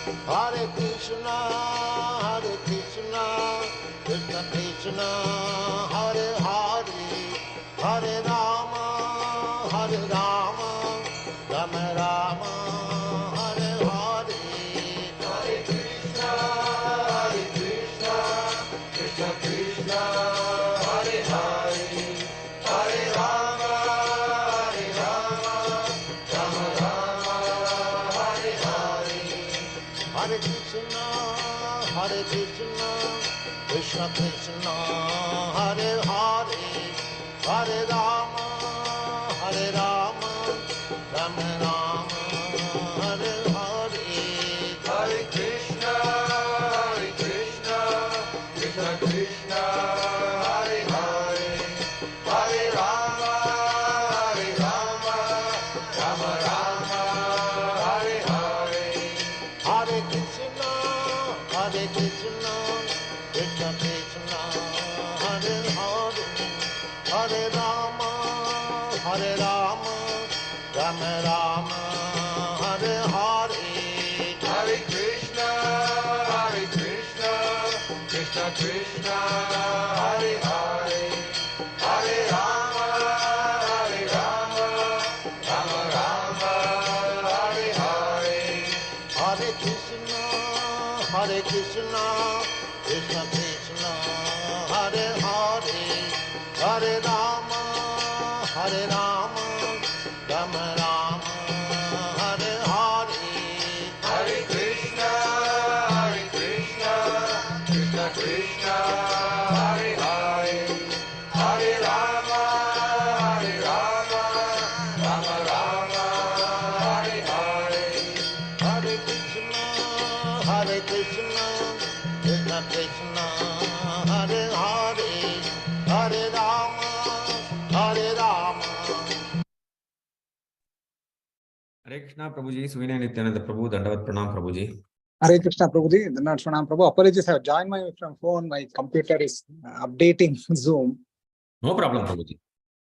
Hare Krishna, Krishna Krishna, Hare Hare, Hare Rama, Rama Rama, Hare Hare. Hare Krishna, Krishna Krishna, Hare Hare, Hare Rama, Rama Rama, Hare Hare. Hare Krishna, Krishna Krishna, Hare Hare, Hare Rama, Rama Rama, Hare Hare. Hare Krishna, Krishna Krishna, Hare Hare, Hare Rama, Rama Rama, Hare Hare. Hare Krishna, Krishna Krishna, Hare Hare, Hare Rama, Rama Rama, Hare Hare. Hare Krishna, Krishna Krishna, Hare Hare, Hare Rama, Rama Rama, Hare Hare. Hare Krishna, Krishna Krishna, Hare Hare, Hare Rama, Rama Rama, Hare Hare. Hare Krishna, Krishna Krishna, Hare Hare, Hare Rama, Rama Rama, Hare Hare. Hare Krishna, Krishna Krishna, Hare Hare, Hare Rama, Rama. Hare Krishna, Prabhuji, Suvinaya Nityananda Prabhu, Dandavat Pranam Prabhuji. Hare Krishna, Prabhuji, Dandavat Pranam Prabhu. Apologies, I have joined my phone. My computer is updating Zoom. No problem, Prabhuji.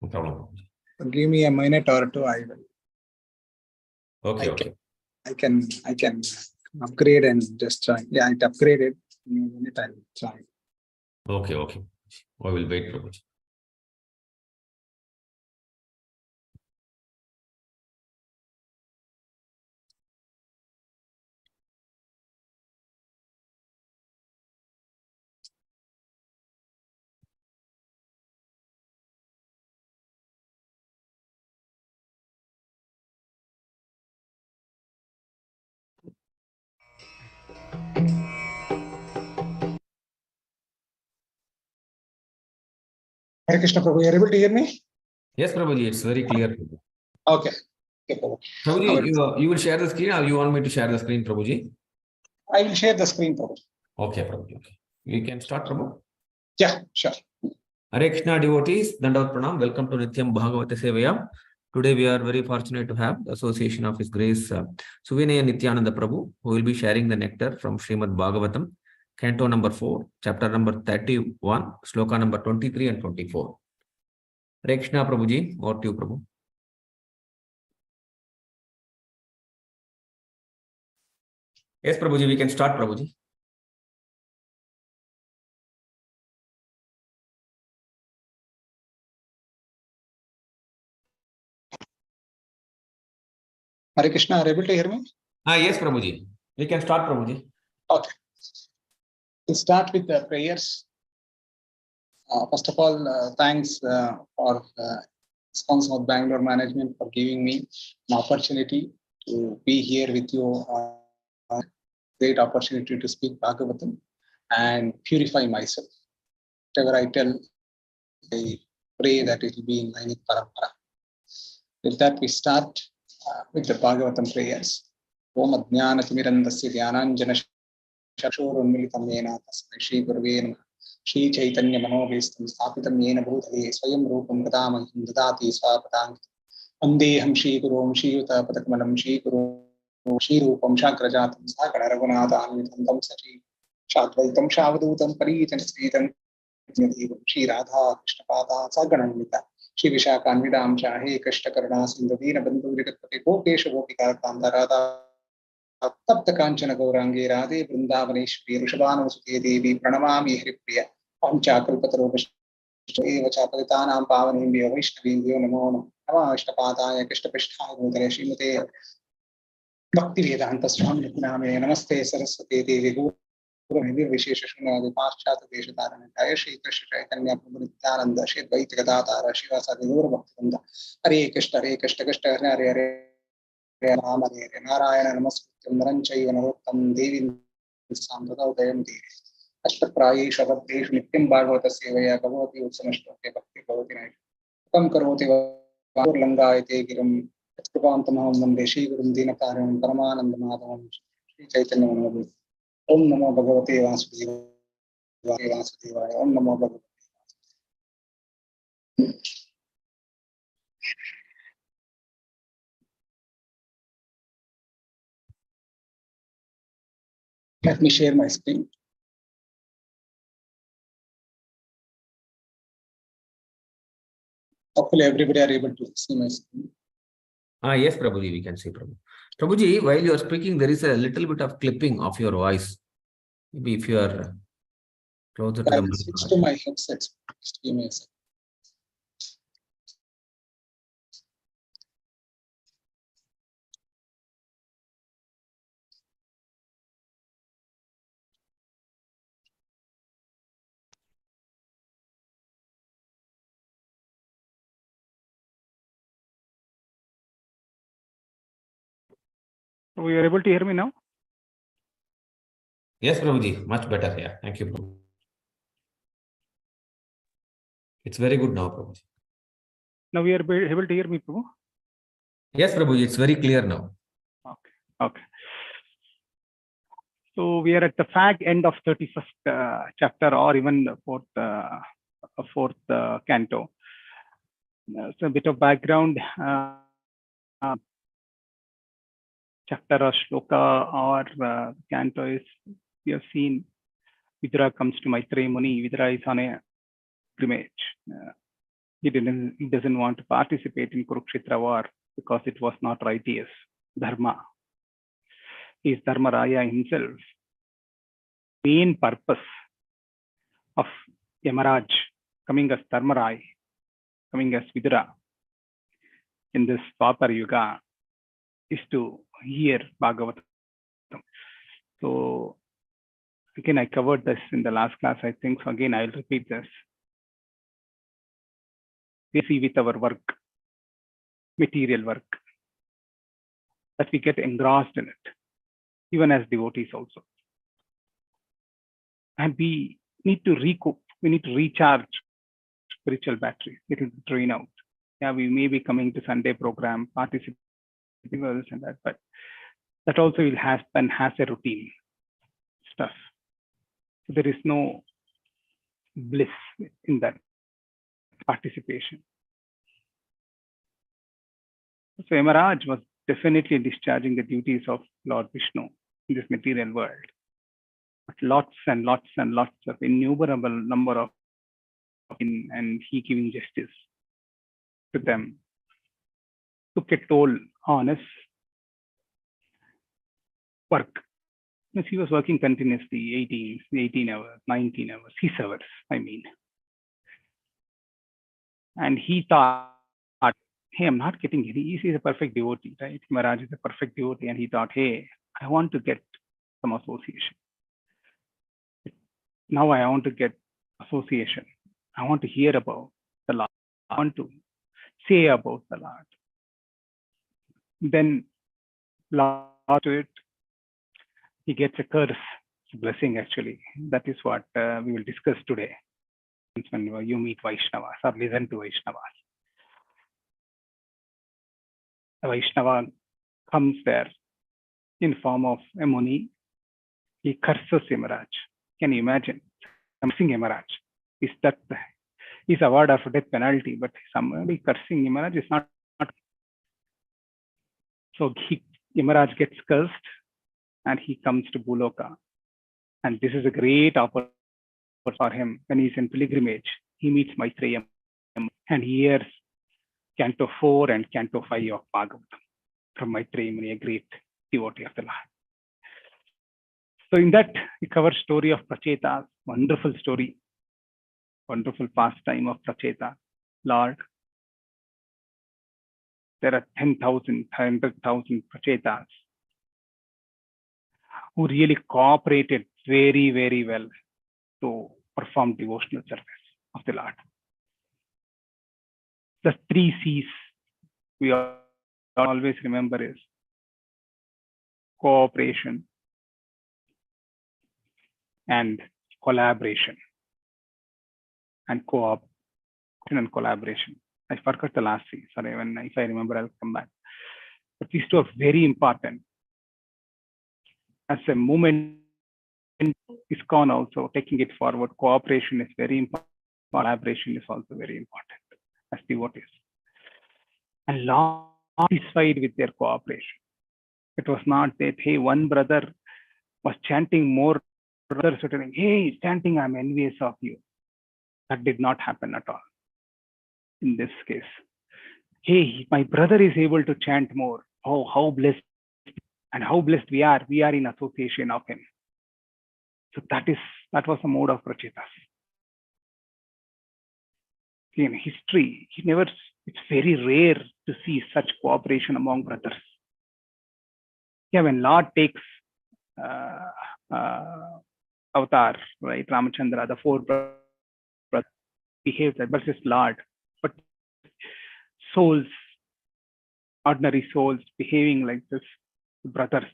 No problem, Prabhuji. So give me a minute or two. I will. Okay. I can upgrade and just join. Yeah, it upgraded. In a minute, I will join. Okay. I will wait, Prabhuji. Hare Krishna, Prabhu, you are able to hear me? Yes, Prabhuji, it's very clear. Okay. Prabhuji, you will share the screen or you want me to share the screen, Prabhuji? I will share the screen, Prabhu. Okay, Prabhuji. Okay. You can start, Prabhu. Yeah, sure. Hare Krishna devotees, Dandavat Pranam. Welcome to Nityam Bhagavata Sevaya. Today we are very fortunate to have the association of His Grace Suvinaya Nityananda Prabhu, who will be sharing the nectar from Srimad Bhagavatam, Canto number 4, chapter number 31, sloka number 23 and 24. Hare Krishna Prabhuji, over to you, Prabhu. Yes, Prabhuji, we can start, Prabhuji. Hare Krishna, are you able to hear me? Yes, Prabhuji. We can start, Prabhuji. Okay. We'll start with the prayers. First of all, thanks for sponsor of Bangalore management for giving me an opportunity to be here with you. Great opportunity to speak Bhagavatam and purify myself. Whatever I tell, I pray that it will be in line with Parampara. With that, we start with the Bhagavatam prayers. Om Adhyana Timirandasya Dhyananjana Shashurunmilitam Yena Tasmai Shri Gurave Namaha Shri Chaitanya Manobhistam Sthapitam Yena Bhutale Swayam Rupam Gadamahim Dadati Swapadankitam Vandeham Shri Gurum Shri Yuta Padakamalam Shri Gurum Shri Rupam Shakrajatam Sakara Raghunathanvitam Tam Sachi Shadvaitam Shavadutam Parijan Sritam Shri Radha Krishna Pada Saganamita Shri Vishakanvidam Shahe Krishna Karuna Sindhu Dina Bandhu Rigapati Gopesha Gopika Kanta Radha तप्त कांचन गौरांगी राधे वृंदावनेश्वरी ऋषभानुसुते देवी प्रणमामि हरिप्रिय पंचाकृतरूपश्च पतितानां पावनेभ्यो वैष्णवेभ्यो नमो नमः अष्टपादाय कृष्णपृष्ठाय भूतले श्रीमते भक्तिवेदांत स्वामी नामे नमस्ते सरस्वती देवी निर्विशेष शून्यवादी पाश्चात्य देश धारण श्री कृष्ण चैतन्य प्रभु नित्यानंद श्री द्वैत गदाधर शिवासादि गौर भक्तवृंद हरे कृष्ण कृष्ण हरे हरे हरे राम हरे हरे नारायण नमस्कृत्यं नरं चैव नरोत्तमं देवीं साम्प्रतं उदयं देवी अष्टप्रायेषु अभद्रेषु नित्यं भागवत सेवया भगवती उत्समश्लोके भक्ति भवति नैकं करोति वायुर्लङ्घायते गिरिं यत्कृपां तमहं वन्दे श्रीगुरुं दीनकारुणं परमानन्दमाधवं श्रीचैतन्यमनोभीष्टं ओम नमो भगवते वासुदेवाय ओम नमो भगवते। Let me share my screen. Hopefully everybody are able to see my screen. Yes, Prabhuji, we can see Prabhu. Prabhuji, while you are speaking, there is a little bit of clipping of your voice. Maybe if you are closer to I the will mic. switch to my headset. Just give me a second. So you are able to hear me now? Yes, Prabhuji, much better. Yeah, thank you, Prabhu. It's very good now, Prabhuji. Now we are able to hear me, Prabhu? Yes, Prabhuji, it's very clear now. Okay. Okay. So we are at the fag end of 31st chapter, or even the fourth canto. So a bit of background. Chapter or shloka or canto is, we have seen Vidura comes to Maitreya Muni. Vidura is on a pilgrimage. He doesn't want to participate in Kurukshetra war because it was not righteous dharma. He is Dharmaraya himself. Main purpose of Yamaraj coming as Dharmaraj, coming as Vidura in this Dwapar Yuga is to hear Bhagavata. So again, I covered this in the last class, I think. So again, I'll repeat this. We see with our work, material work, that we get engrossed in it, even as devotees also. And we need to recoup, we need to recharge spiritual batteries, it will drain out. Yeah, we may be coming to Sunday program, participating and that, but that also will has a routine stuff. So there is no bliss in that participation. So Yamaraj was definitely discharging the duties of Lord Vishnu in this material world. But lots and lots and lots of innumerable number of and he giving justice to them took a toll on his work. He was working continuously 18 hours, 19 hours, 6 hours, I mean. And he thought, hey, I'm not getting it. He's a perfect devotee, right? Maharaj is a perfect devotee. And he thought, hey, I want to get some association. Now I want to get association. I want to hear about the Lord. I want to say about the Lord. Then Lord to it, he gets a curse, blessing actually. That is what we will discuss today. When you meet Vaishnavas or listen to Vaishnavas. A Vaishnava comes there in form of a Muni. He curses Yamaraj. Can you imagine? Cursing Yamaraj. Is that his award of death penalty? But somebody cursing Yamaraj is not. So Yamaraj gets cursed and he comes to Buloka. And this is a great opportunity for him. When he's in pilgrimage, he meets Maitreya and he hears Canto 4 and Canto 5 of Bhagavata from Maitreya Muni, a great devotee of the Lord. So in that, we cover story of Prachetas, wonderful story, wonderful pastime of Pracheta, Lord. There are 10,000, 100,000 Prachetas who really cooperated very, very well to perform devotional service of the Lord. The 3 C's we always remember is cooperation and collaboration and collaboration. I forgot the last C. Sorry, if I remember, I'll come back. But these two are very important. As a movement, ISKCON also taking it forward, cooperation is very important. Collaboration is also very important as devotees. And Lord satisfied with their cooperation. It was not that, hey, one brother was chanting more, others were telling, hey, he's chanting, I'm envious of you. That did not happen at all in this case. Hey, my brother is able to chant more. Oh, how blessed, and how blessed we are. We are in association of him. So that was the mode of Prachetas. In history, it's very rare to see such cooperation among brothers. Yeah, when Lord takes avatar, right, Ramachandra, the 4 brothers behave that versus Lord, but souls, ordinary souls behaving like this, brothers,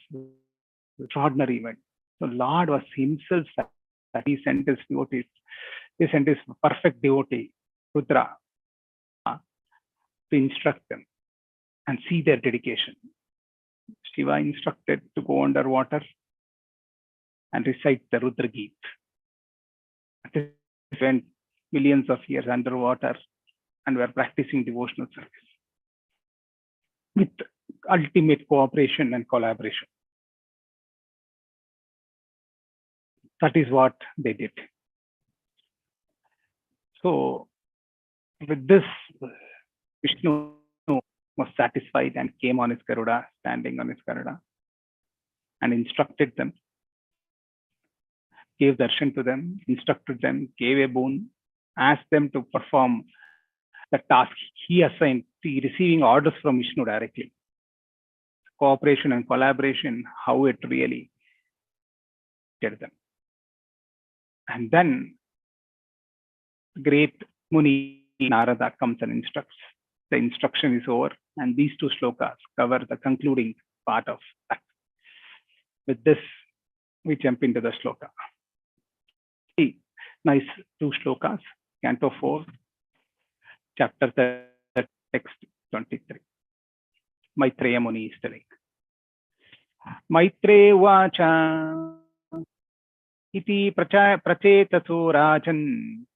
extraordinary event. So Lord was himself that he sent his devotees. He sent his perfect devotee, Rudra, to instruct them and see their dedication. Shiva instructed to go underwater and recite the Rudra Geet. They spent millions of years underwater and were practicing devotional service with ultimate cooperation and collaboration. That is what they did. So with this, Vishnu was satisfied and came on his Garuda, standing on his Garuda, and instructed them, gave darshan to them, instructed them, gave a boon, asked them to perform the task he assigned, receiving orders from Vishnu directly. Cooperation and collaboration, how it really did them. And then great Muni Narada comes and instructs. The instruction is over, and these 2 shlokas cover the concluding part of that. With this, we jump into the shloka. Nice 2 shlokas, Canto 4, Chapter 30, text 23. Maitreya Muni is telling. Maitreya vacha iti prachetaso rajan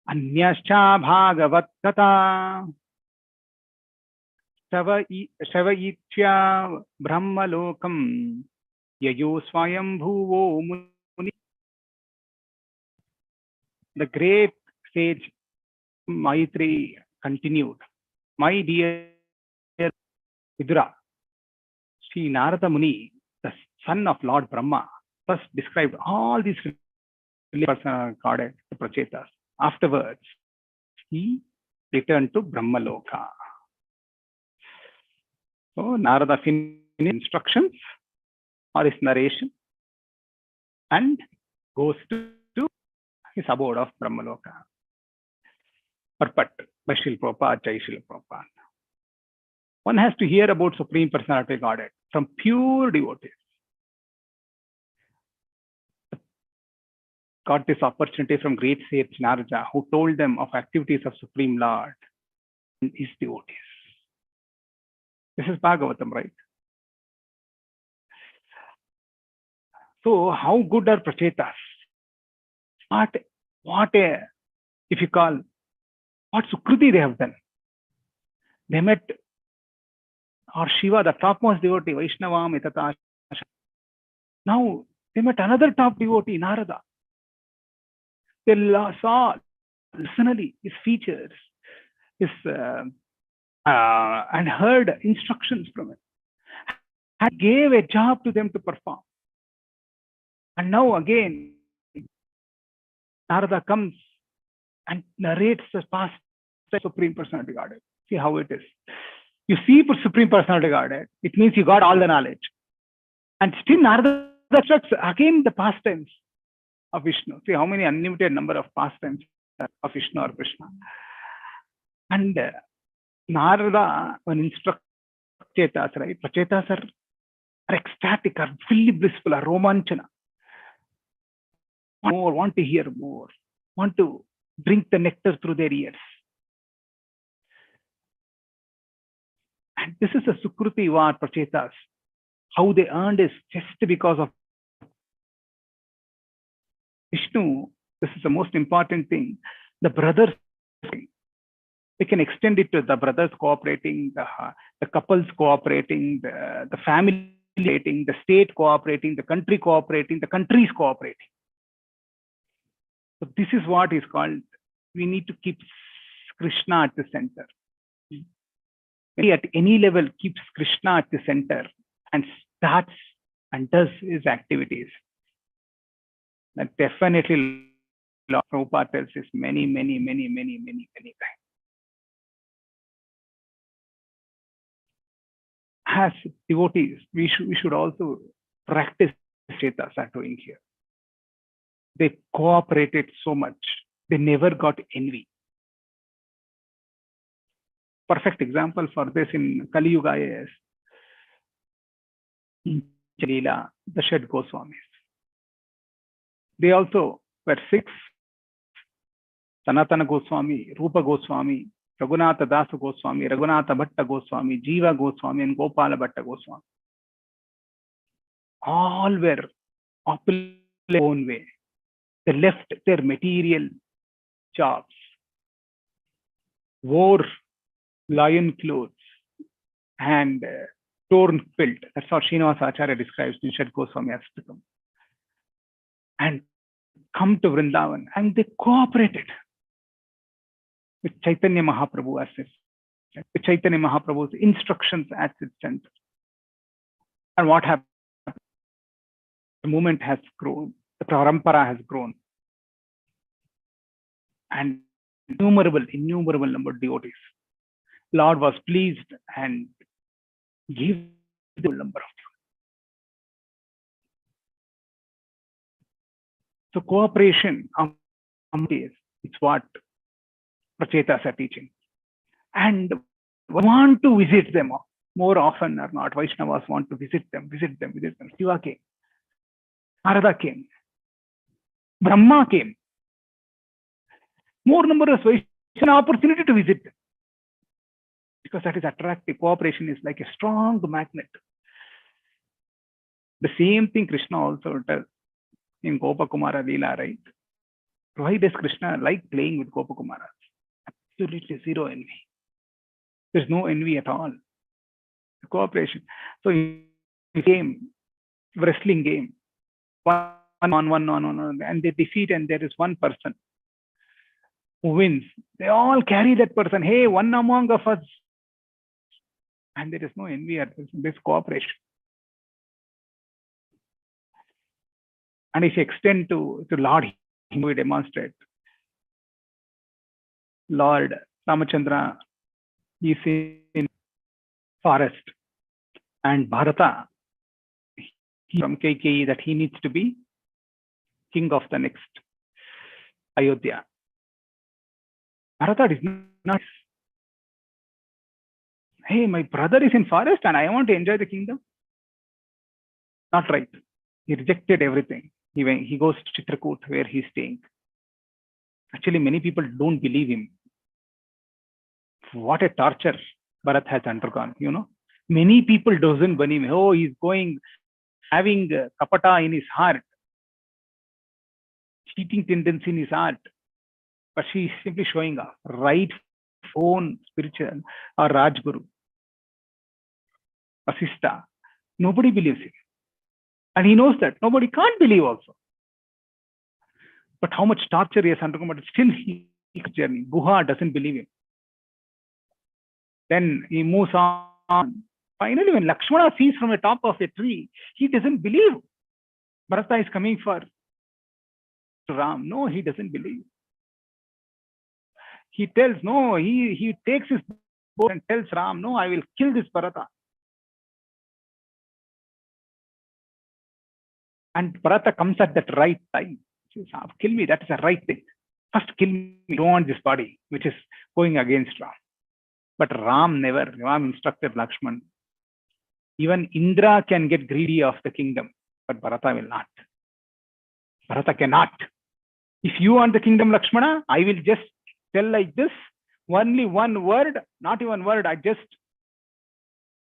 anyascha bhagavata Sevaya brahmalokam yayo swayam bhuvo muni. The great sage Maitri continued, my dear Vidura, Sri Narada Muni, the son of Lord Brahma, first described all these personal goddess Prachetas. Afterwards, he returned to Brahmaloka. So Narada finished instructions or his narration and goes to his abode of Brahmaloka. Purport by Srila Prabhupada, Jai Srila Prabhupada. One has to hear about Supreme Personality of Godhead from pure devotees. Got this opportunity from great sage Narada, who told them of activities of Supreme Lord and his devotees. This is Bhagavatam, right? So how good are Prachetas? What Sukruti they have done. They met or Shiva, the topmost devotee, Vaishnavam Etata. Now they met another top devotee, Narada. They saw personally his features, and heard instructions from him, and gave a job to them to perform. And now again, Narada comes and narrates the past Supreme Personality Godhead. See how it is. You see for Supreme Personality Godhead, it means you got all the knowledge. And still Narada instructs again the pastimes of Vishnu. See how many unlimited number of pastimes of Vishnu or Krishna. And Narada, when instructs Chetas, right? Chetas are ecstatic, are fully blissful, are romanchana. More, want to hear more, want to drink the nectar through their ears. And this is a Sukruti var for Chetas. How they earned is just because of Vishnu. This is the most important thing. The brothers, we can extend it to the brothers cooperating, the couples cooperating, the family cooperating, the state cooperating, the country cooperating, the countries cooperating. So this is what is called, we need to keep Krishna at the center. At any level keeps Krishna at the center and starts and does his activities. That definitely Lord Prabhupada tells this many times. As devotees, we should also practice Chetas are doing here. They cooperated so much. They never got envy. Perfect example for this in Kali Yuga is Leela, the Shed Goswamis. They also were 6: Sanatana Goswami, Rupa Goswami, Raghunatha Dasa Goswami, Raghunatha Bhatta Goswami, Jiva Goswami, and Gopala Bhatta Goswami. All were opulent in their own way. They left their material jobs, wore lion clothes, and torn quilt. That's how Srinivasa Acharya describes Nishad Goswami as to come. And come to Vrindavan, and they cooperated with Chaitanya Mahaprabhu as his, with Chaitanya Mahaprabhu's instructions at its center. And what happened? The movement has grown, the parampara has grown. And innumerable number of devotees. Lord was pleased and gave the number of devotees. So cooperation is what Prachetas are teaching. And we want to visit them more often or not. Vaishnavas want to visit them. Shiva came. Narada came. Brahma came. More number of Vaishnavas, an opportunity to visit them. Because that is attractive. Cooperation is like a strong magnet. The same thing Krishna also does in Gopakumara Leela, right? Why does Krishna like playing with Gopakumaras? Absolutely zero envy. There's no envy at all. Cooperation. So in game, wrestling game, one on, and they defeat, and there is one person who wins. They all carry that person. Hey, one among of us. And there is no envy at this cooperation. And if you extend to Lord, he will demonstrate. Lord Ramachandra is in forest, and Bharata from Keikeyi that he needs to be king of the next Ayodhya. Bharata is not. Hey, my brother is in forest and I want to enjoy the kingdom. Not right. He rejected everything. He goes to Chitrakoot where he's staying. Actually, many people don't believe him. What a torture Bharat has undergone, you know. Many people doesn't believe him. Oh, he's going, having kapata in his heart, cheating tendency in his heart. But she is simply showing a right own spiritual or Rajguru, Vasistha. Nobody believes him. And he knows that. Nobody can't believe also. But how much torture he has undergone, but still he takes journey. Guha doesn't believe him. Then he moves on. Finally, when Lakshmana sees from the top of a tree, he doesn't believe. Bharata is coming for Ram. No, he doesn't believe. He tells, no, he takes his bow and tells Ram, no, I will kill this Bharata. And Bharata comes at that right time. He says, kill me, that is the right thing. First kill me, don't want this body, which is going against Ram. But Ram instructed Lakshman. Even Indra can get greedy of the kingdom, but Bharata will not. Bharata cannot. If you want the kingdom, Lakshmana, I will just tell like this, only one word, not even word, I just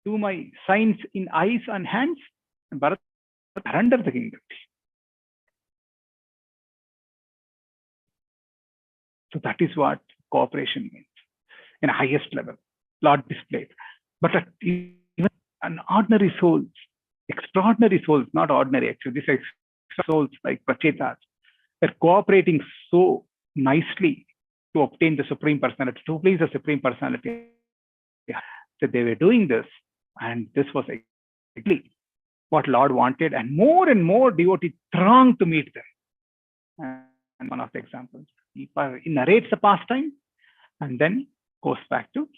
do my signs in eyes and hands, and Bharata surrender the kingdom. So that is what cooperation means in a highest level. Lord displayed. But even an ordinary souls, extraordinary souls, not ordinary actually, these extra souls like Prachetas, they're cooperating so nicely to obtain the Supreme Personality, to please the Supreme Personality. So they were doing this, and this was exactly what Lord wanted, and more devotees thronged to meet them. And one of the examples, he narrates the pastime and then goes back to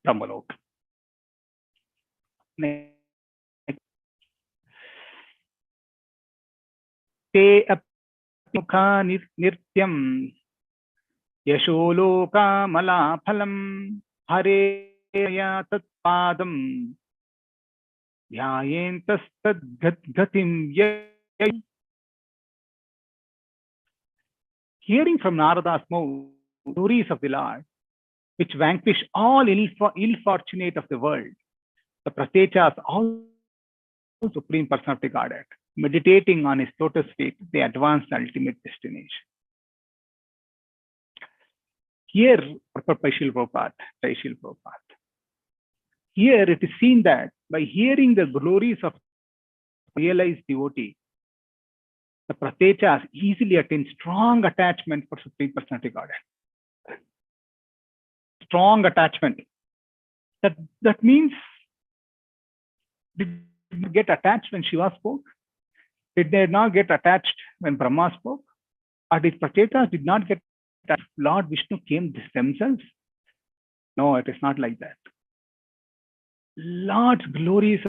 Brahmalok. Te apmukha nirtyam yasholoka mala phalam hareya tatpadam dhyayentas tadgatim yay. Hearing from Narada's mouth stories of the Lord, which vanquish all ill-fortunate of the world, the Pratyechas, all Supreme Personality Godhead, meditating on his lotus feet, they advance the ultimate destination. Here, Paishil Prabhupada, here it is seen that by hearing the glories of realized devotee, the Pratyechas easily attain strong attachment for Supreme Personality Godhead. Strong attachment. That means, did they get attached when Shiva spoke? Did they not get attached when Brahma spoke? Or did Prachetas did not get attached? Lord Vishnu came themselves? No, it is not like that. Lord's glories,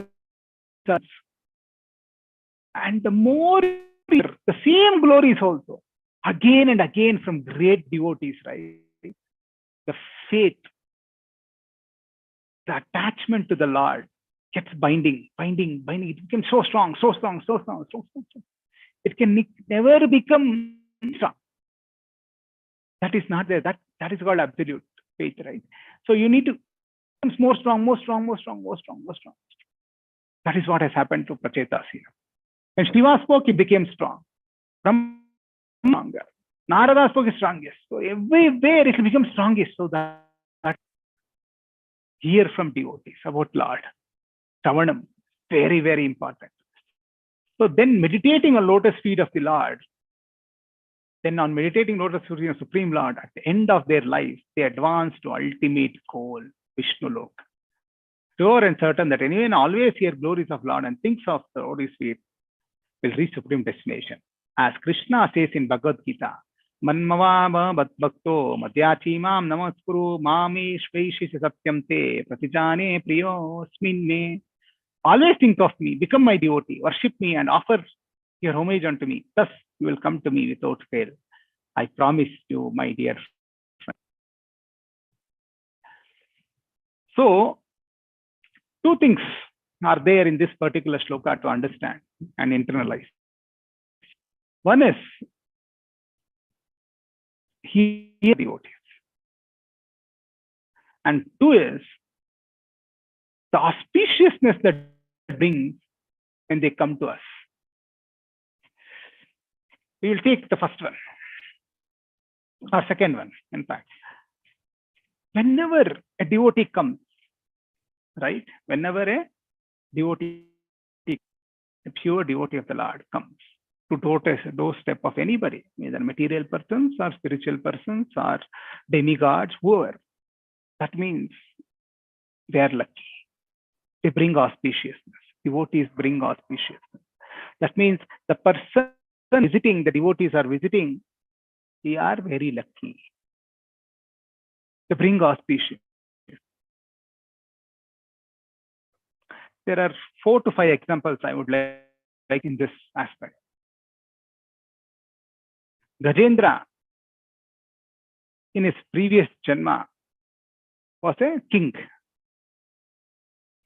and the more, the same glories also, again and again from great devotees, right? The faith, the attachment to the Lord gets binding. It becomes so strong. It can never become strong. That is not there. That is called absolute faith, right? So you need to become more strong. That is what has happened to Prachetas here. When Shiva spoke, he became strong. From stronger. Narada spoke is strongest. So everywhere it will become strongest. So that hear from devotees about Lord. Savanam, very, very important. So then meditating on lotus feet of the Lord, then on meditating lotus feet of the Supreme Lord, at the end of their life, they advance to ultimate goal, Vishnu Lok. Sure and certain that anyone always hear glories of Lord and thinks of the lotus feet will reach supreme destination. As Krishna says in Bhagavad Gita, Manmava bhakto madhyachi mam namaskuru mami shvaishi satyam te pratijane priyo sminne. Always think of me, become my devotee, worship me and offer your homage unto me. Thus you will come to me without fail. I promise you, my dear friend. So, two things are there in this particular shloka to understand and internalize. One is hear devotees. And two is the auspiciousness that brings when they come to us. We will take the first one, or second one, in fact. Whenever a devotee comes, right? Whenever a devotee, a pure devotee of the Lord comes to doorstep of anybody, either material persons or spiritual persons or demigods, whoever, that means they are lucky. They bring auspiciousness. Devotees bring auspiciousness. That means the person visiting, the devotees are visiting, they are very lucky. They bring auspicious. There are 4 to 5 examples I would like in this aspect. Gajendra, in his previous Janma, was a king.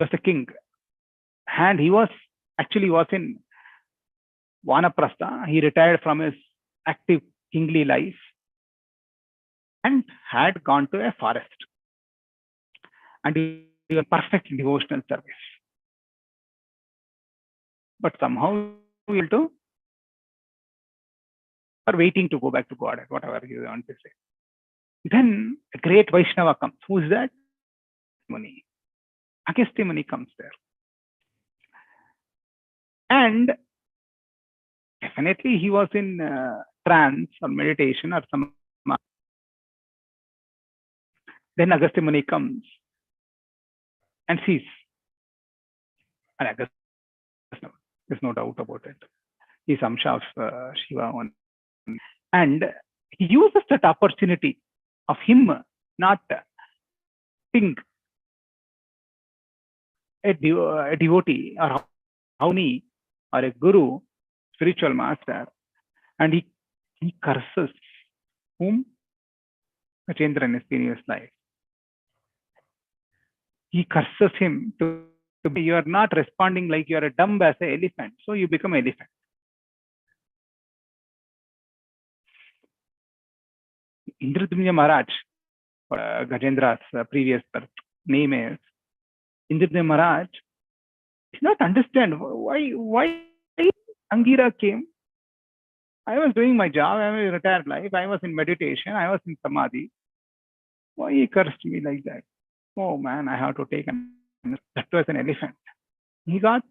Was a king. And he was in Vanaprastha. He retired from his active kingly life and had gone to a forest. And he was perfect devotional service. But somehow he will do, or waiting to go back to God, whatever you want to say. Then a great Vaishnava comes. Who is that? Muni. Agastya Muni comes there. And definitely he was in trance or meditation or some. Then Agastya Muni comes and sees. And Agastya, there's no doubt about it. He's Amsha of Shiva. And he uses that opportunity of him not being a devotee or Hauni or a guru, spiritual master, and he curses whom? Gajendra in his previous life. He curses him to be, you are not responding like you are a dumb as an elephant, so you become an elephant. Indradumya Maharaj, Gajendra's previous name is Indradumya Maharaj, did not understand why Angira came. I was doing my job, I was in retired life, I was in meditation, I was in samadhi. Why he cursed me like that? Oh man, I have to take that was an elephant. He got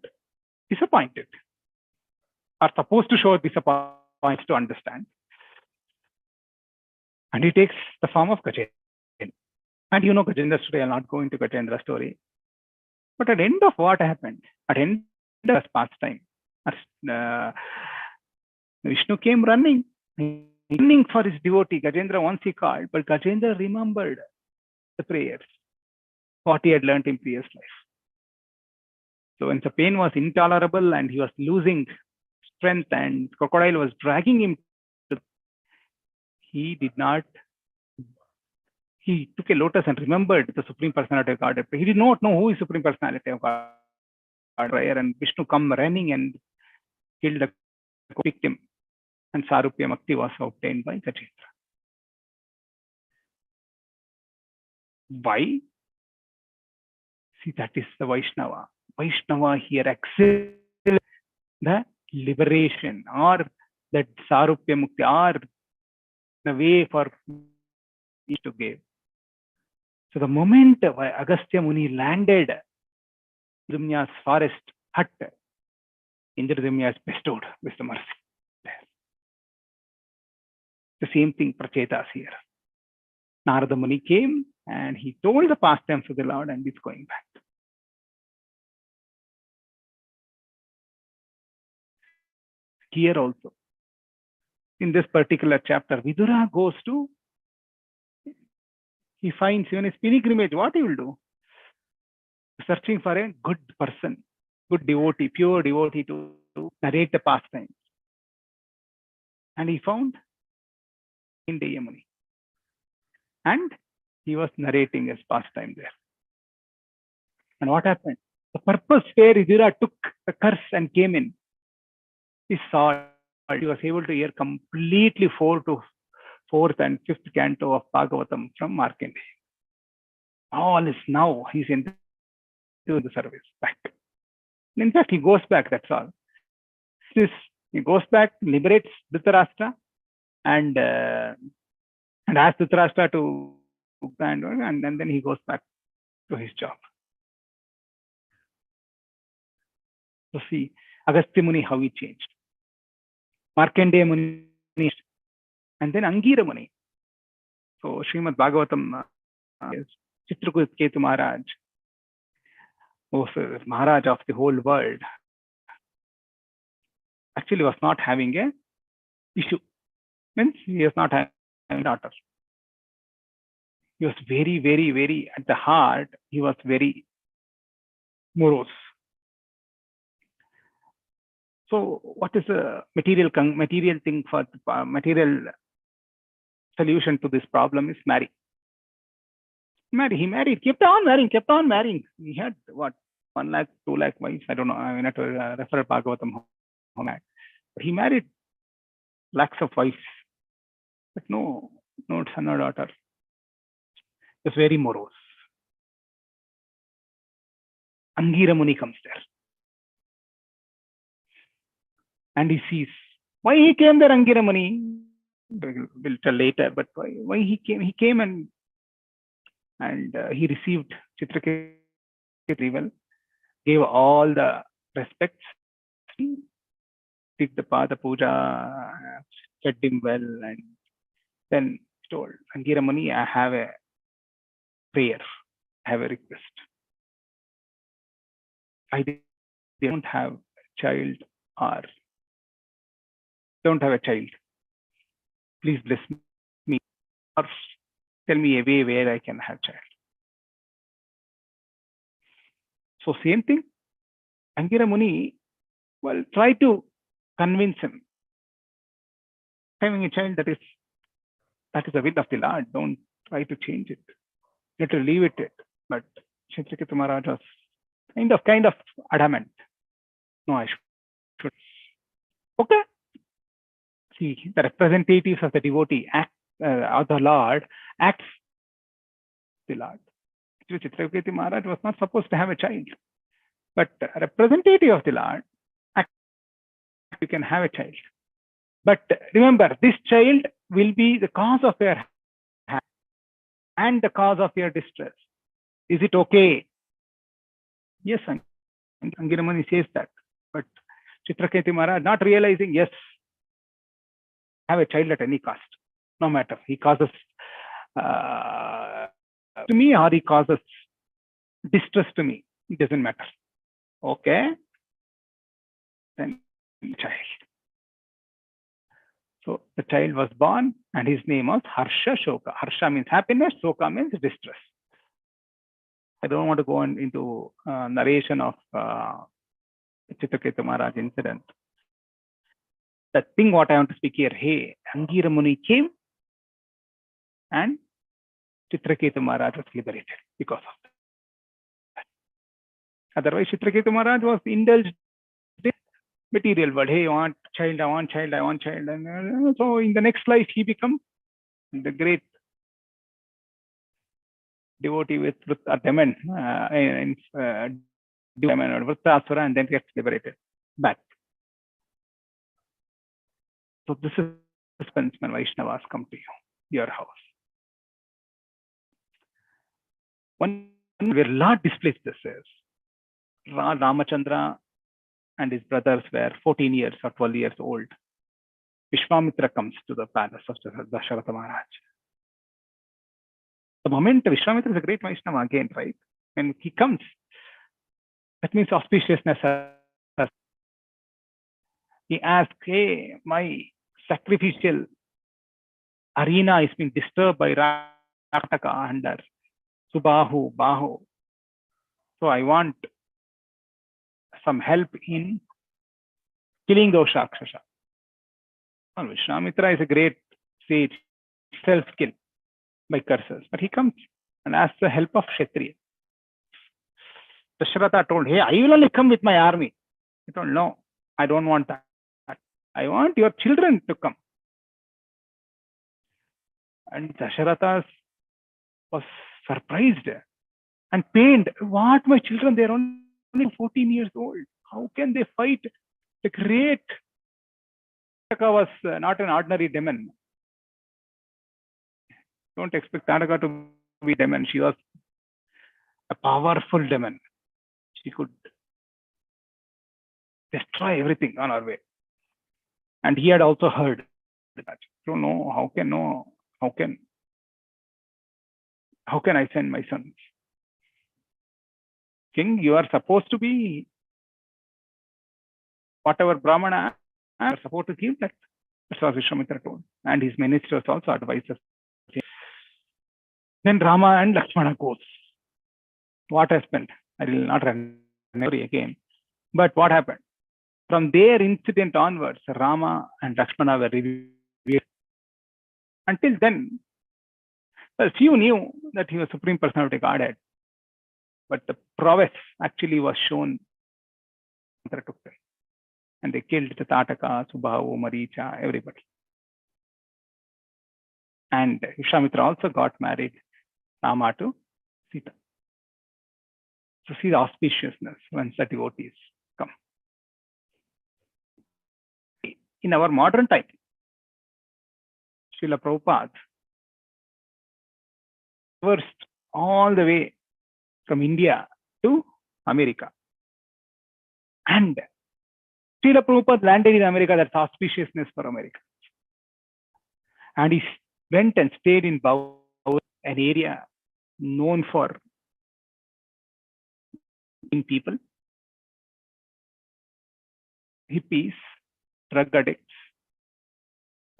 disappointed, or supposed to show disappointment to understand. And he takes the form of Gajendra. And you know Gajendra's story, I'll not go into Gajendra's story. But at the end of what happened, at the end of his pastime, Vishnu came running for his devotee. Gajendra once he called, but Gajendra remembered the prayers, what he had learned in previous life. So when the pain was intolerable and he was losing strength and crocodile was dragging him, he took a lotus and remembered the Supreme Personality of Godhead. He did not know who is Supreme Personality of God. And Vishnu come running and killed the victim. And Sarupya Mukti was obtained by Gajendra. Why? See, that is the Vaishnava. Vaishnava here excels the liberation or that Sarupya Mukti or the way for each to give. So the moment Agastya Muni landed Indradumya's forest hut, Indradumya is bestowed with the mercy. The same thing Prachetas here. Narada Muni came and he told the pastimes of the Lord and he's going back. Here also, in this particular chapter, Vidura goes to, he finds even his pilgrimage, what he will do? Searching for a good person, good devotee, pure devotee to narrate the pastimes. And he found Indradumya Muni. And he was narrating his pastime there. And what happened? The purpose where Vidura took the curse and came in, he saw, he was able to hear completely 4th and 5th canto of Bhagavatam from Markandeya. All is now, he's into the service back. In fact, he goes back, that's all. He goes back, liberates Dhritarashtra and asks Dhritarashtra to and then he goes back to his job. So see, Agastya Muni, how he changed. Markandeya Muni, and then Angira Muni. So Srimad Bhagavatam is Chitraketu Maharaj, Maharaj of the whole world. still was not having a issue. Means he is not having a daughter. He was very, very, very, at the heart, he was very morose. So what is a material thing for material solution to this problem is marry. He married, kept on marrying. He had what, 1 lakh, 2 lakh wives. I don't know. I mean, to refer Bhagavatam, but he married lakhs of wives, but no son or daughter. It was very morose. Angira Muni comes there. And he sees why he came there, Angira Muni. We'll tell later, but why he came? He came and he received Chitraketa very well, gave all the respects, did the Pada Puja, fed him well, and then told Angira Muni, I have a prayer, I have a request. I don't have a child or don't have a child. Please bless me or tell me a way where I can have child. So same thing, Angira Muni, well, try to convince him. Having a child, that is the will of the Lord. Don't try to change it. Let her leave it. But Chitraketa Maharaj was kind of adamant. No, I should. Okay. See, the representatives of the devotee of the Lord acts the Lord. Chitraketa Maharaj was not supposed to have a child, but a representative of the Lord acts, you can have a child. But remember, this child will be the cause of your happiness and the cause of your distress. Is it okay? Yes, Angira Muni says that. But Chitraketa Maharaj, not realizing, yes, have a child at any cost, no matter. He causes to me or he causes distress to me. It doesn't matter. Okay. Then child. So the child was born and his name was Harsha Shoka. Harsha means happiness, Shoka means distress. I don't want to go into narration of Chitraketa Maharaj incident. The thing what I want to speak here, hey, Angira Muni came and Chitraketa Maharaj was liberated because of that. Otherwise, Chitraketa Maharaj was indulged in material world. Hey, I want child. And so in the next life, he becomes the great devotee with Deman, Deman or Vrittasura, and then gets liberated back. So this is when Vaishnavas come to your house. One where Lord displays this is Ramachandra and his brothers were 14 years or 12 years old. Vishwamitra comes to the palace of Dasharatha Maharaj. The moment Vishwamitra is a great Vaishnava again, right? When he comes, that means auspiciousness. He asks, hey, my sacrificial arena is being disturbed by Rakataka under Bahu. So I want some help in killing those Rakshasa. Well, Vishwamitra is a great sage, self-kill by curses. But he comes and asks the help of Kshatriya. Dasharatha told, hey, I will only come with my army. He told, no, I don't want that. I want your children to come. And Dasharatha was surprised and pained. What, my children? They're only 14 years old. How can they fight the great? Tanaka was not an ordinary demon. Don't expect Tanaka to be a demon. She was a powerful demon. She could destroy everything on her way. And he had also heard that. So no, how can I send my sons? King, you are supposed to be whatever Brahmana and support to give that. That's what Vishwamitra told. And his ministers also advised us. Then Rama and Lakshmana goes. What happened? I will not run again. But what happened? From their incident onwards, Rama and Lakshmana were revealed. Until then, well, few knew that he was Supreme Personality Godhead. But the prowess actually was shown. And they killed the Tataka, Subhavu, Maricha, everybody. And Vishwamitra also got married, Rama to Sita. So see the auspiciousness once the devotees come. In our modern time, Srila Prabhupada traversed all the way from India to America. And Srila Prabhupada landed in America. That's auspiciousness for America. And he went and stayed in Bhagavata, an area known for people, hippies, drug addicts,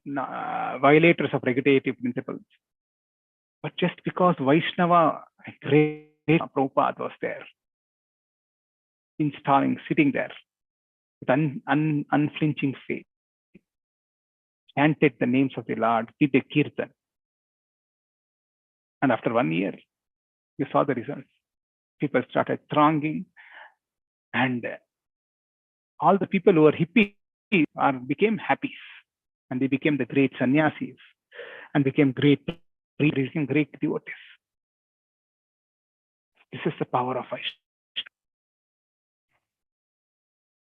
violators of regulative principles. But just because Vaishnava, a great Prabhupada was there, sitting there with unflinching faith, chanted the names of the Lord, did a kirtan. And after 1 year, you saw the results. People started thronging, and all the people who were hippies became happies, and they became the great sannyasis, and became great devotees. This is the power of Vaishnava.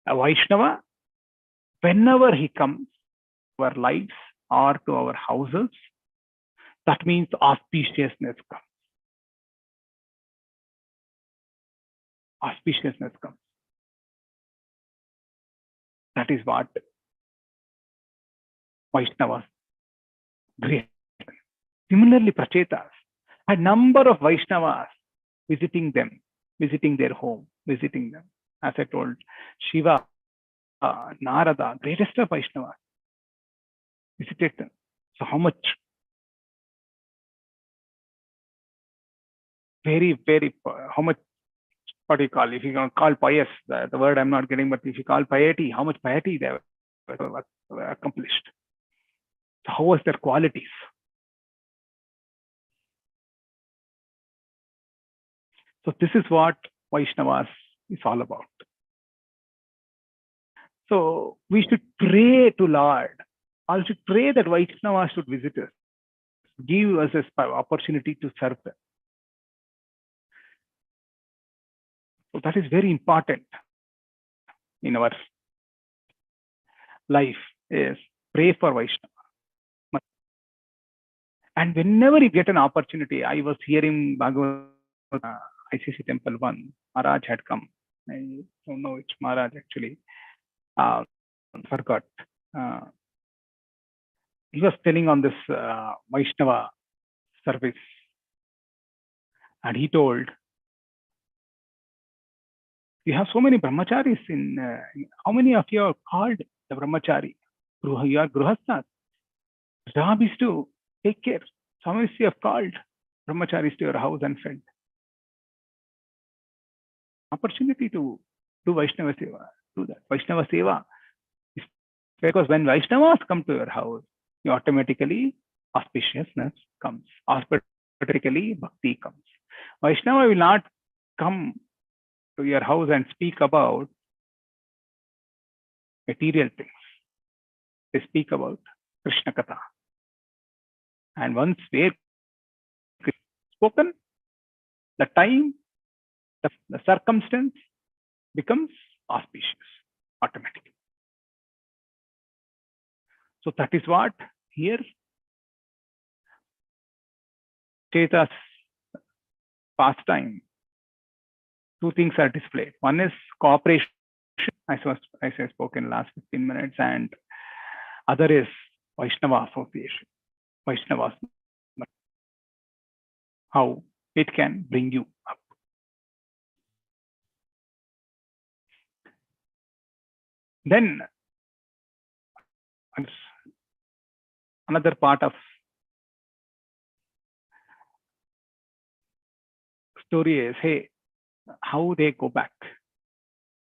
A Vaishnava, whenever he comes to our lives or to our houses, that means auspiciousness comes. Auspiciousness comes. That is what Vaishnavas great. Similarly, Prachetas, a number of Vaishnavas visiting them, visiting their home, visiting them. As I told, Shiva, Narada, greatest of Vaishnavas, visited them. So how much? Very, how much, what do you call, if you can call pious, the word I'm not getting, but if you call piety, how much piety they were accomplished. So how was their qualities? So this is what Vaishnavas is all about. So we should pray to Lord. I should pray that Vaishnavas should visit us, give us this opportunity to serve them. So that is very important in our life, is pray for Vaishnava. And whenever you get an opportunity, I was hearing Bhagavata, ICC Temple 1, Maharaj had come. I don't know which Maharaj actually. Forgot. He was telling on this Vaishnava service. And he told, you have so many brahmacharis in, how many of you are called the brahmachari? You are grihasthas. Job is to take care. So many of you have called brahmacharis to your house and fed. Opportunity to do Vaishnava Seva, do that. Vaishnava Seva is because when Vaishnavas come to your house, you automatically auspiciousness comes. Automatically bhakti comes. Vaishnava will not come to your house and speak about material things. They speak about Krishna Katha. And once they spoken, the time, the circumstance becomes auspicious automatically. So that is what here Cheta's pastime, two things are displayed. One is cooperation, as I spoke in the last 15 minutes, and other is Vaishnava association. Vaishnavas, how it can bring you up. Then And another part of story is, hey, how they go back.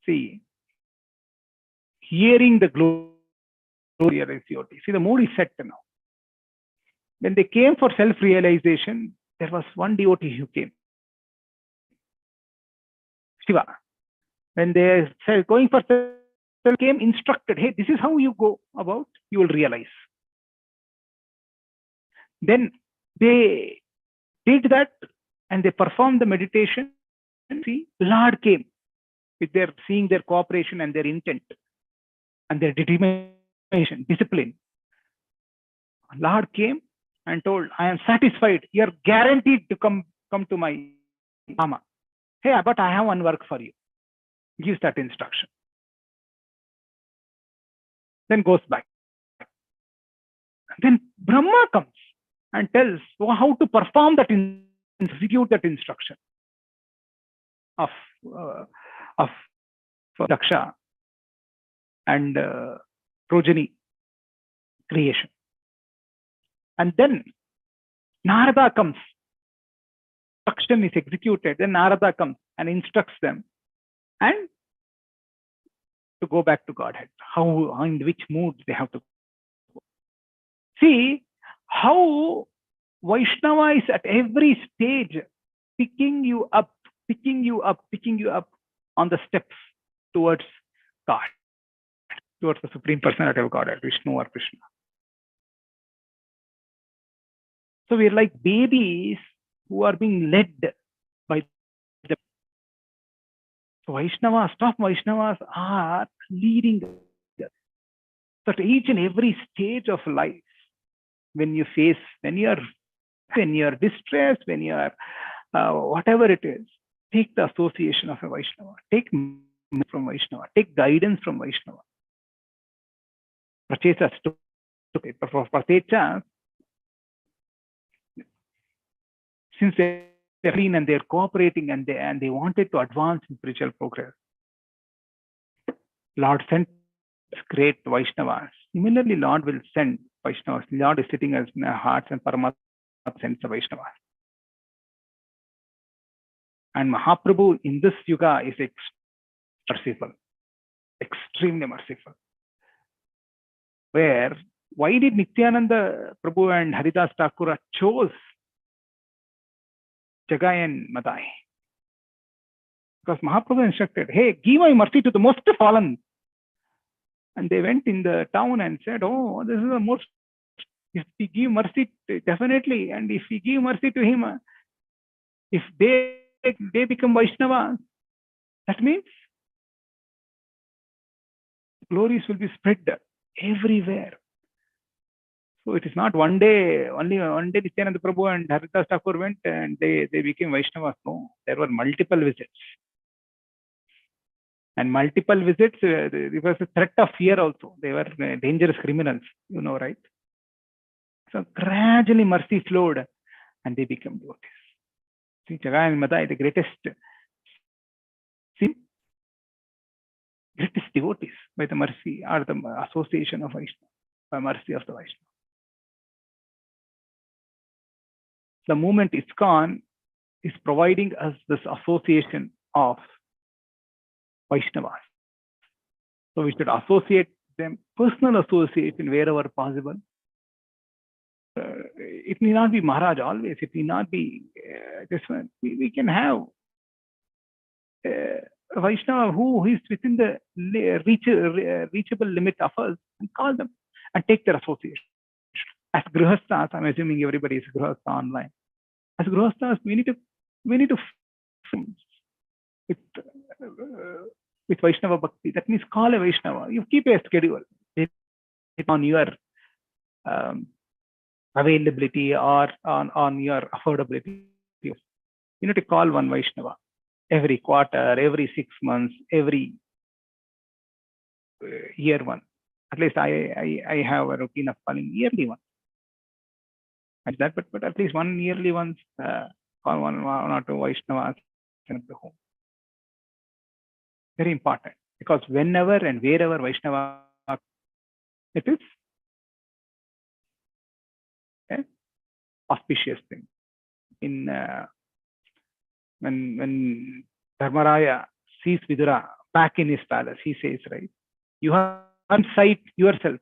See, hearing the glory is yours. See, the mood is set now. When they came for self-realization, there was one devotee who came, Shiva. When they said going for self, came instructed, hey, this is how you go about, you will realize. Then they did that and they performed the meditation. And see, Lord came with their seeing their cooperation and their intent and their determination, discipline. Lord came and told, I am satisfied. You are guaranteed to come to my Mama. Hey, but I have one work for you. Gives that instruction. Then goes back. Then Brahma comes and tells how to perform that, execute that instruction of Daksha and progeny creation. And then Narada comes. Instruction is executed. Then Narada comes and instructs them and to go back to Godhead. How, in which mood they have to go. See how Vaishnava is at every stage picking you up on the steps towards God, towards the Supreme Personality of Godhead, Vishnu or Krishna. So we're like babies who are being led by the Vaishnavas. Top Vaishnavas are leading us. So at each and every stage of life, when you're distressed, when you are whatever it is, take the association of a Vaishnava, take from Vaishnava, take guidance from Vaishnava. Prachecha took it, but for Prachecha, since they're clean and they're cooperating and they wanted to advance in spiritual progress, Lord sent great Vaishnavas. Similarly, Lord will send Vaishnavas. Lord is sitting as in our hearts and Paramatma sends the Vaishnavas. And Mahaprabhu in this yuga is merciful, extremely merciful. Why did Nityananda Prabhu and Haridas Thakur chose Jagai and Madai? Because Mahaprabhu instructed, hey, give my mercy to the most fallen. And they went in the town and said, oh, this is the most, if we give mercy, definitely. And if we give mercy to him, if they become Vaishnavas, that means glories will be spread everywhere. So it is not one day, only one day Nityananda Prabhu and Haridas Thakur went and they became Vaishnavas. No, there were multiple visits. And multiple visits, there was a threat of fear also. They were dangerous criminals, you know, right? So gradually mercy flowed and they became devotees. See, Jagai and Madai, the greatest devotees by the mercy or the association of Vaishnava, by mercy of the Vaishnava. The movement ISKCON is providing us this association of Vaishnavas. So we should associate them, personal association wherever possible. It need not be Maharaj always. It need not be this one. We can have a Vaishnava who is within the reachable limit of us and call them and take their association. As Grihasthas, I'm assuming everybody is Grihastha online. As Grihasthas, we need to with Vaishnava Bhakti. That means call a Vaishnava. You keep a schedule on your availability or on your affordability. You need to call one Vaishnava every quarter, every 6 months, every year one. At least I have a routine of calling yearly one. And that, but at least one yearly once, call one or two Vaishnavas at the home. Very important, because whenever and wherever Vaishnava it is, auspicious thing. In when Dharmaraya sees Vidura back in his palace, he says, right, you have sight yourselves.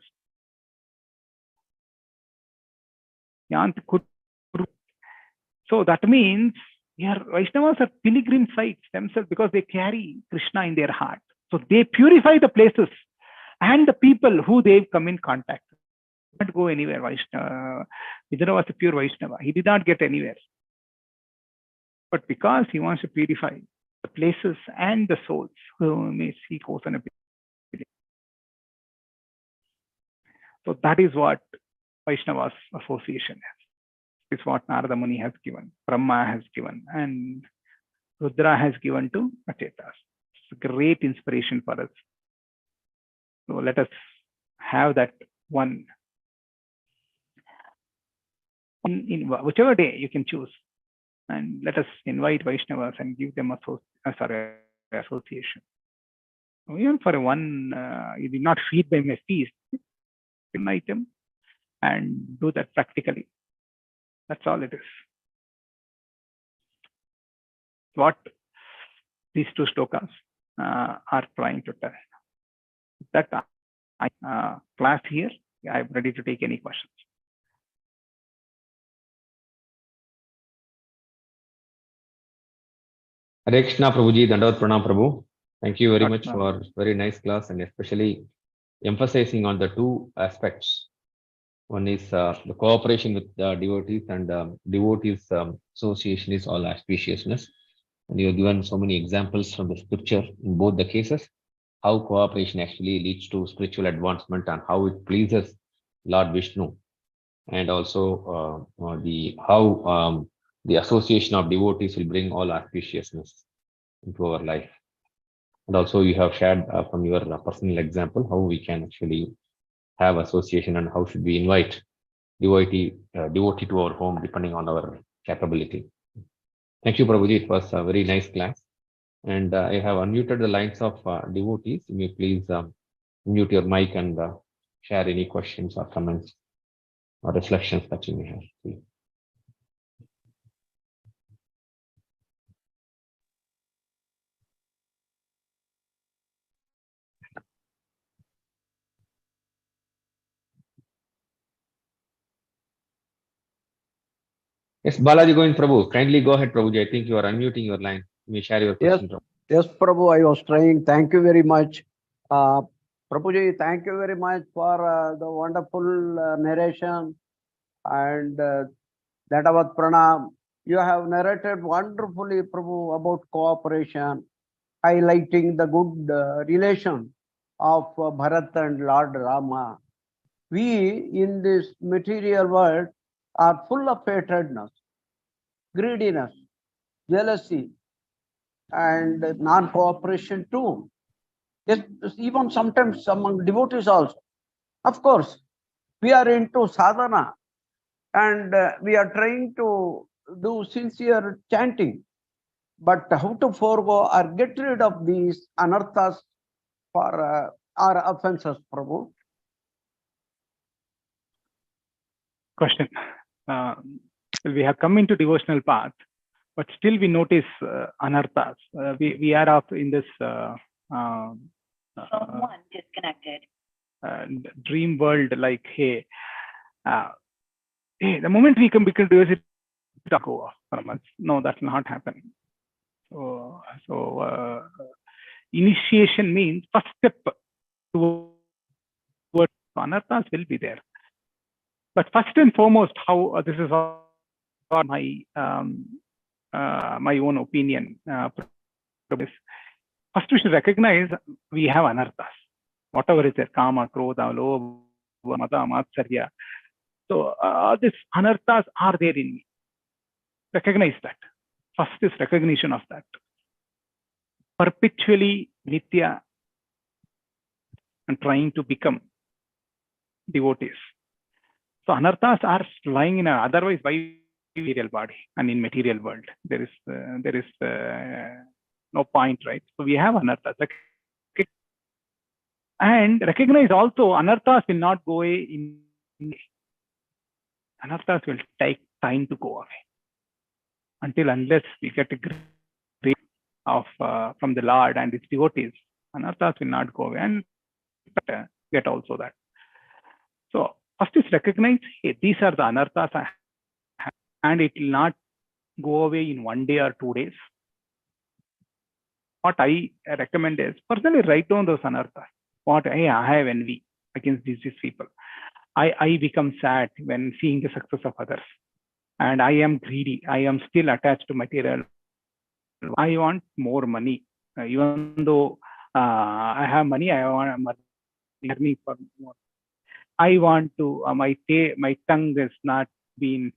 So that means your Vaishnavas are pilgrim sites themselves because they carry Krishna in their heart. So they purify the places and the people who they come in contact. Not go anywhere. Vidura was a pure Vaishnava. He did not get anywhere. But because he wants to purify the places and the souls who may seek Hosanna. So that is what Vaishnava's association is. It's what Narada Muni has given, Brahma has given, and Rudra has given to Achetas. It's a great inspiration for us. So let us have that one in whichever day you can choose, and let us invite Vaishnavas and give them association. Even for one, you did not feed them a feast, invite them and do that practically. That's all it is. What these two shlokas are trying to tell. That class here, I'm ready to take any questions. Hare Krishna Prabhuji, Dandavat Pranam Prabhu. Thank you very much for very nice class, and especially emphasizing on the two aspects. One is the cooperation with the devotees, and devotees association is all auspiciousness. And you have given so many examples from the scripture in both the cases, how cooperation actually leads to spiritual advancement and how it pleases Lord Vishnu, and also how the association of devotees will bring all auspiciousness into our life. And also you have shared from your personal example how we can actually have association and how should we invite devotee to our home depending on our capability. Thank you, Prabhuji. It was a very nice class. And I have unmuted the lines of devotees. You may please mute your mic and share any questions or comments or reflections that you may have. Please. Yes, Balaji Govind Prabhu, kindly go ahead, Prabhuji. I think you are unmuting your line. You may share your question. Yes, Prabhu, I was trying. Thank you very much. Prabhuji, thank you very much for the wonderful narration and Dandavat Pranam. You have narrated wonderfully, Prabhu, about cooperation, highlighting the good relation of Bharat and Lord Rama. We in this material world are full of hatredness, greediness, jealousy, and non-cooperation too. Yes, even sometimes among devotees also. Of course, we are into sadhana and we are trying to do sincere chanting. But how to forego or get rid of these anarthas for our offenses, Prabhu? Question. We have come into devotional path, but still we notice anarthas. We are up in this Someone disconnected. Dream world, like, hey, the moment we can do it, go off from us. No, that's not happening. So initiation means first step towards anarthas will be there. But first and foremost, how this is my my own opinion. First, we should recognize we have anarthas. Whatever is there, kama, krodha, lobha, mada, matsarya. So these anarthas are there in me. Recognize that. First is recognition of that. Perpetually nitya and trying to become devotees. So anarthas are lying in a otherwise by material body and in material world. There is no point, right? So we have anarthas. And recognize also anarthas will not go away in anarthas will time to go away. Unless we get a grace of from the Lord and its devotees, anarthas will not go away, and get also that. So first is recognize, hey, these are the anarthas I have, and it will not go away in 1 day or 2 days. What I recommend is personally write down those anarthas. What I have envy against these people. I become sad when seeing the success of others. And I am greedy. I am still attached to material. I want more money. Even though I have money, I want money for more. I want to, my tongue has not been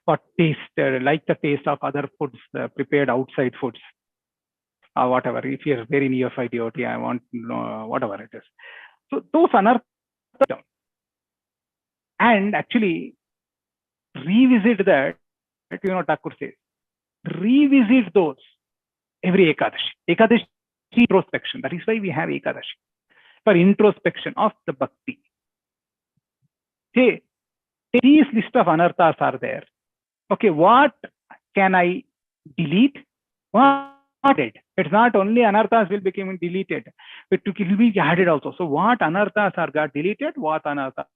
what taste, like the taste of other foods, prepared outside foods, or whatever. If you're very neophyte devotee, I want whatever it is. So those anarthas, and actually revisit that. Thakur says, revisit those every Ekadashi. Ekadashi introspection. That is why we have Ekadashi, for introspection of the bhakti. Say, these list of anarthas are there. Okay, what can I delete? What added? It's not only anarthas will become deleted, it will be added also. So what anarthas are got deleted? What anarthas?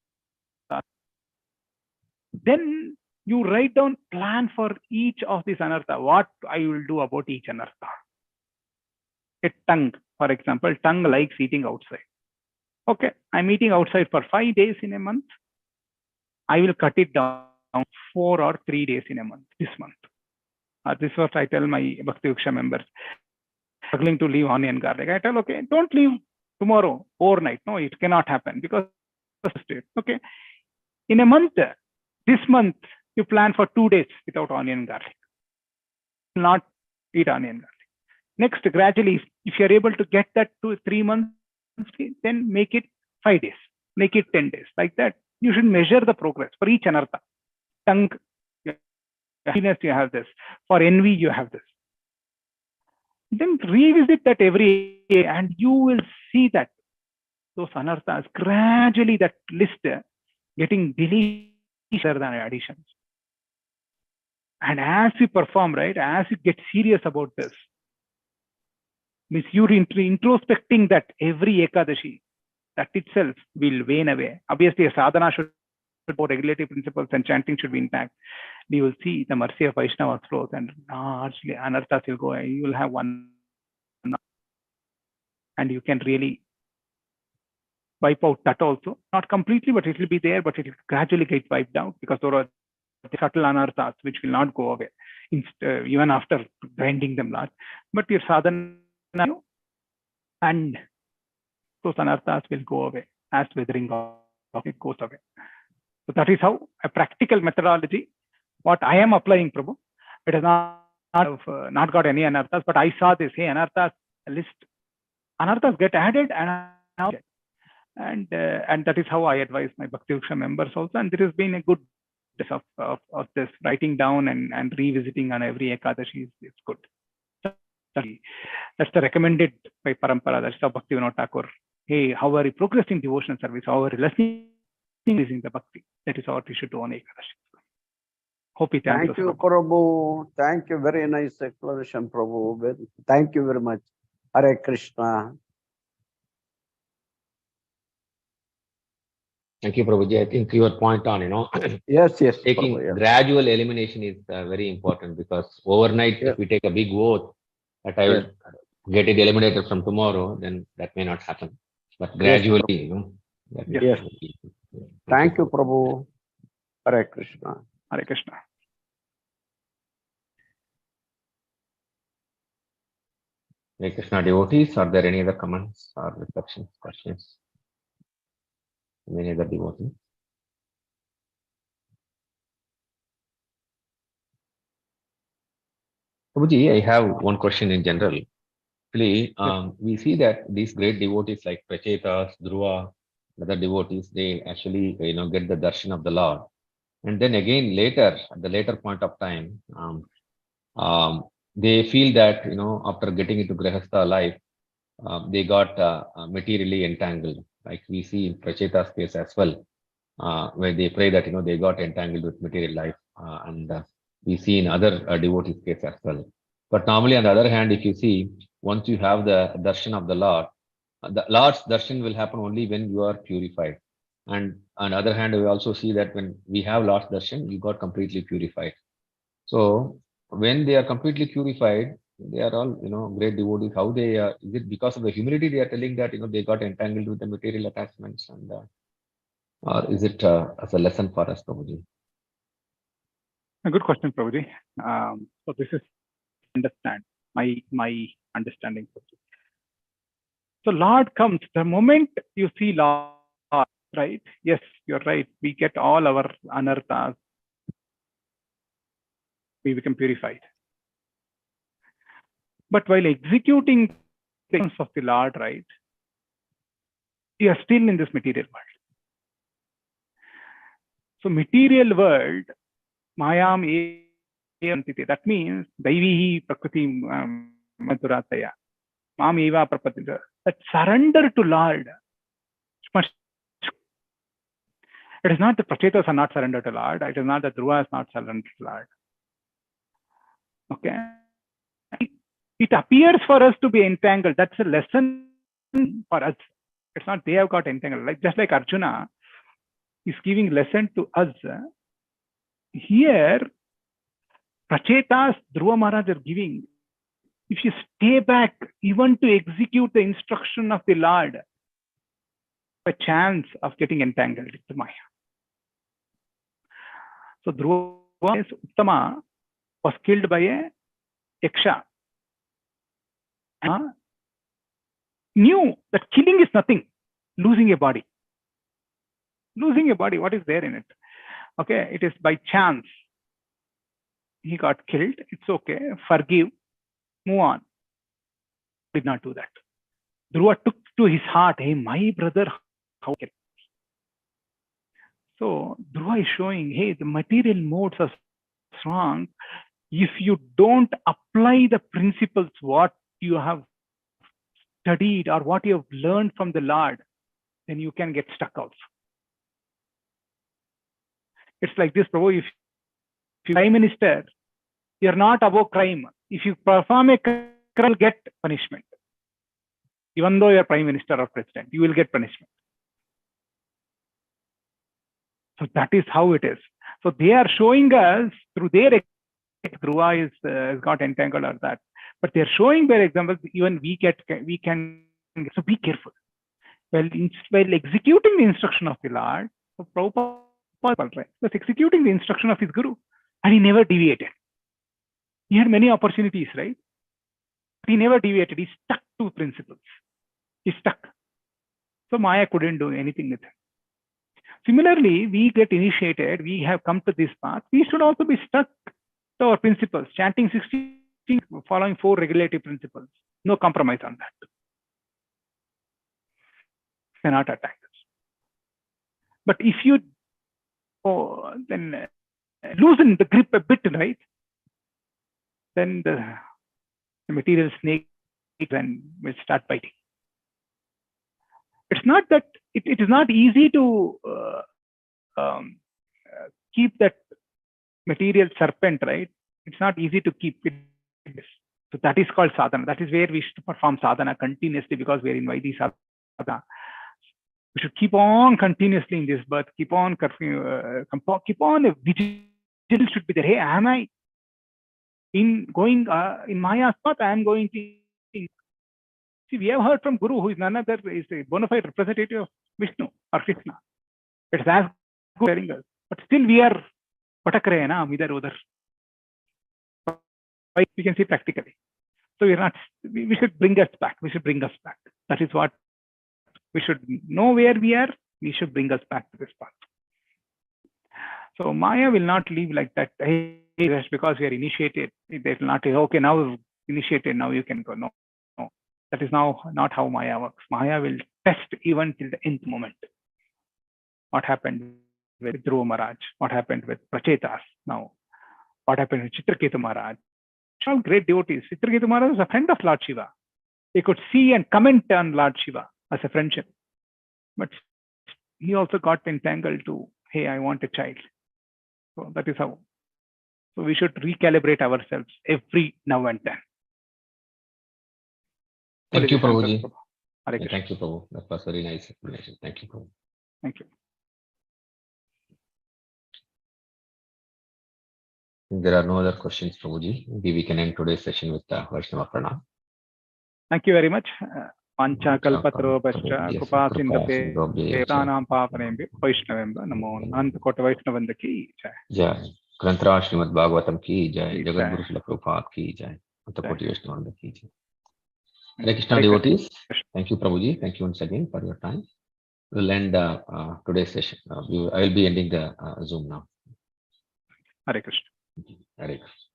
Then you write down plan for each of these anartha. What I will do about each anartha. A tongue, for example, tongue likes eating outside. Okay, I'm eating outside for 5 days in a month. I will cut it down 4 or 3 days in a month, this month. This is what I tell my Bhakti Uksha members, struggling to leave onion garlic. I tell, okay, don't leave tomorrow, overnight. No, it cannot happen because, okay, in a month, this month, you plan for 2 days without onion garlic. Not eat onion garlic. Next, gradually, if you're able to get that 2 3 months, then make it 5 days, make it 10 days. Like that, you should measure the progress for each anartha. Tongue, happiness, you have this. For envy, you have this. Then revisit that every day, and you will see that those anarthas, gradually that list getting deleted than additions. And as you perform, right, as you get serious about this, means you're introspecting that every Ekadashi, that itself will wane away. Obviously, a sadhana should support regulative principles and chanting should be intact. You will see the mercy of Vaishnava flows, and largely anarthas will go away. You will have one, and you can really wipe out that also. Not completely, but it will be there, but it will gradually get wiped out because there are subtle anarthas which will not go away even after grinding them large. But your sadhana, and those anarthas will go away as withering of it goes away. So that is how a practical methodology, what I am applying, Prabhu. It has not got any anarthas, but I saw this, hey, anarthas list, anarthas get added, and that is how I advise my Bhakti Uksha members also. And there has been a good of this writing down and revisiting on every Ekadashi is good. That's the recommended by Parampara. That's how Bhakti Vinod Thakur. Hey, how are you progressing devotional service? How are you listening in the Bhakti? That is what we should do on Ekadashi. Hope it answers. Thank you, Prabhu. Thank you. Very nice explanation, Prabhu. Thank you very much. Hare Krishna. Thank you, Prabhuji. I think your point on, Yes, taking Prabhu, yes. gradual elimination is very important, because overnight, Yes. if we take a big oath that I will get it eliminated from tomorrow, then that may not happen. But gradually, Yes. Thank you, Prabhu. Hare Krishna. Hare Krishna. Hare Krishna devotees, are there any other comments or reflections, questions? Any other devotees? Prabhuji, I have one question in general. Actually, we see that these great devotees like Prachetas, Dhruva, other devotees, they actually, get the darshan of the Lord. And then again, later, at the later point of time, they feel that, after getting into Grihastha life, they got materially entangled, like we see in Pracheta's case as well. where they pray that they got entangled with material life, and we see in other devotees' case as well. But normally, on the other hand, if you see, once you have the darshan of the Lord's darshan will happen only when you are purified. And on the other hand, we also see that when we have Lord's darshan, you got completely purified. So when they are completely purified, they are all great devotees. How they is it because of the humility they are telling that they got entangled with the material attachments, and or is it as a lesson for us, Prabhuji? A good question, Prabhuji. So this is understand my understanding. So Lord comes the moment you see Lord, right? Yes, you're right. We get all our anarthas. We become purified. But while executing things of the Lord, right, we are still in this material world. So material world, mayam eantite. That means daivihi prakriti maturataya. Mam eva prapatita. That surrender to Lord. It is not that Prachetas are not surrendered to Lord. It is not that Dhruva is not surrendered to Lord. Okay. It appears for us to be entangled. That's a lesson for us. It's not they have got entangled. Just like Arjuna is giving lesson to us. Here, Prachetas, Dhruva Maharaj are giving. If you stay back, even to execute the instruction of the Lord, a chance of getting entangled with Maya. So Dhruva Uttama was killed by a Yaksha. Knew that killing is nothing, losing a body. Losing a body, what is there in it? Okay, it is by chance. He got killed. It's okay. Forgive. Move on. Did not do that. Dhruva took to his heart, hey, my brother, how can? So Dhruva is showing, hey, the material modes are strong. If you don't apply the principles, what you have studied or what you have learned from the Lord, then you can get stuck also. It's like this, Prabhu, if you're Prime Minister, you're not above crime. If you perform a crime, you'll get punishment. Even though you're Prime Minister or President, you will get punishment. So that is how it is. So they are showing us through their Dhruva has got entangled or that. But they're showing their examples, even we can, so be careful. While executing the instruction of the Lord, so Prabhupada was executing the instruction of his Guru, and he never deviated. He had many opportunities, right? He never deviated. He stuck to principles. He stuck. So Maya couldn't do anything with him. Similarly, we get initiated, we have come to this path, we should also be stuck to our principles, chanting 16, following 4 regulative principles. No compromise on that. Cannot attack us. But if you then loosen the grip a bit, right, then the material snake then will start biting. It's not that it is not easy to keep that material serpent, right? It's not easy to keep it. So that is called sadhana. That is where we should perform sadhana continuously, because we are in Vaidhi sadhana. We should keep on continuously in this birth, keep on vigil should be there. Hey, am I in going in Maya's path? I am going to. See, we have heard from Guru, who is none other, is a bona fide representative of Vishnu or Krishna. It's as good telling us. But still we are patak rahe na, idhar udhar. We can see practically. So we are not, we should bring us back. We should bring us back. That is what we should know where we are. We should bring us back to this path. So Maya will not leave like that. Hey, just because we are initiated, they will not say, okay, now initiated, now you can go. No. That is now not how Maya works. Maya will test even till the nth moment. What happened with Dhruva Maharaj? What happened with Prachetas now? What happened with Chitraketu Maharaj? All great devotees. Chitraketu Maharaj was a friend of Lord Shiva. He could see and comment on Lord Shiva as a friendship. But he also got entangled to, hey, I want a child. So that is how. So we should recalibrate ourselves every now and then. Thank you, Prabhuji. Hare Krishna. Thank you, Prabhu. That was very nice explanation. Thank you, Prabhu. Thank you. If there are no other questions, Prabhuji, maybe we can end today's session with the Vaishnava Pranam. Thank you very much. Pancha kalpatarobhascha kripa sindhubhyo pranam pavanebhyo Vaishnavembhyo namo Ananta Kota Vaishnavanda ki jai. Jai. Granthra Srimad Bhagavatam ki jai. Ki Jagat jai. Guru Srila Prabhupada ki jai. Ananta Jai. Koti Vaishnavanda ki jai. Hare Krishna Hare devotees. Krishna. Thank you, Prabhuji. Thank you once again for your time. We'll end today's session. I will be ending the Zoom now. Hare Krishna. Hare Krishna.